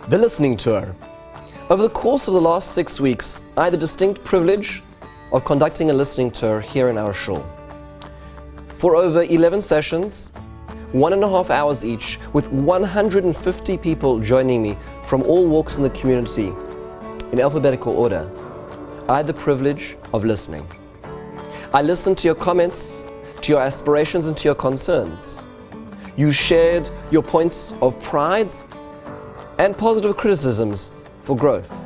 The Listening Tour. Over the course of the last 6 weeks, I had the distinct privilege of conducting a listening tour here in our shul. For over 11 sessions, 1.5 hours each, with 150 people joining me from all walks in the community in alphabetical order, I had the privilege of listening. I listened to your comments, to your aspirations and to your concerns. You shared your points of pride and positive criticisms for growth.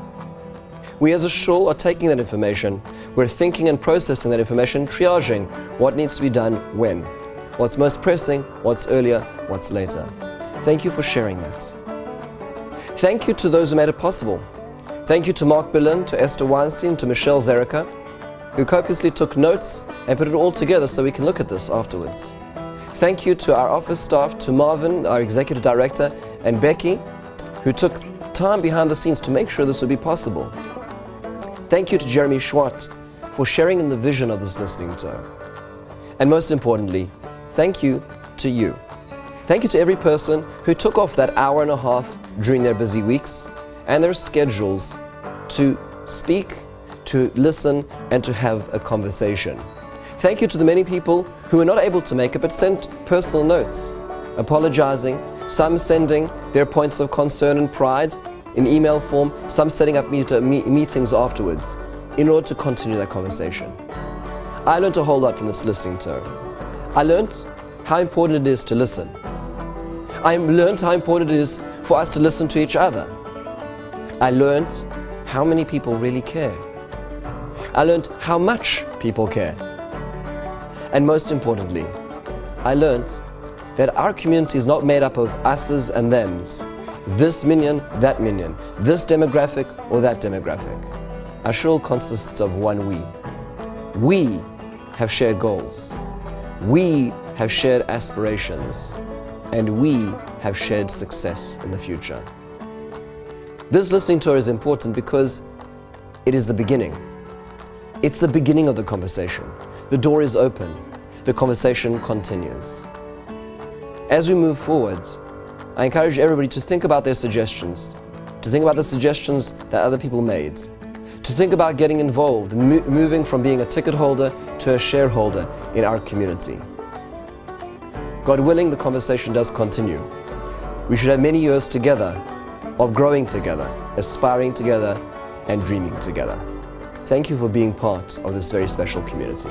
We as a shul are taking that information, we're thinking and processing that information, triaging what needs to be done when, what's most pressing, what's earlier, what's later. Thank you for sharing that. Thank you to those who made it possible. Thank you to Mark Billen, to Esther Weinstein, to Michelle Zerica, who copiously took notes and put it all together so we can look at this afterwards. Thank you to our office staff, to Marvin, our executive director, and Becky, who took time behind the scenes to make sure this would be possible. Thank you to Jeremy Schwartz for sharing in the vision of this listening tour. And most importantly, thank you to you. Thank you to every person who took off that hour and a half during their busy weeks and their schedules to speak, to listen, and to have a conversation. Thank you to the many people who were not able to make it but sent personal notes, apologizing, some sending their points of concern and pride in email form, some setting up meetings afterwards in order to continue that conversation. I learned a whole lot from this listening tour. I learned how important it is to listen. I learned how important it is for us to listen to each other. I learned how many people really care. I learned how much people care. And most importantly, I learned that our community is not made up of us's and them's, this minion, that minion, this demographic or that demographic. Our shul consists of one we. We have shared goals. We have shared aspirations. And we have shared success in the future. This listening tour is important because it is the beginning. It's the beginning of the conversation. The door is open. The conversation continues. As we move forward, I encourage everybody to think about their suggestions, to think about the suggestions that other people made, to think about getting involved and moving from being a ticket holder to a shareholder in our community. God willing, the conversation does continue. We should have many years together of growing together, aspiring together, and dreaming together. Thank you for being part of this very special community.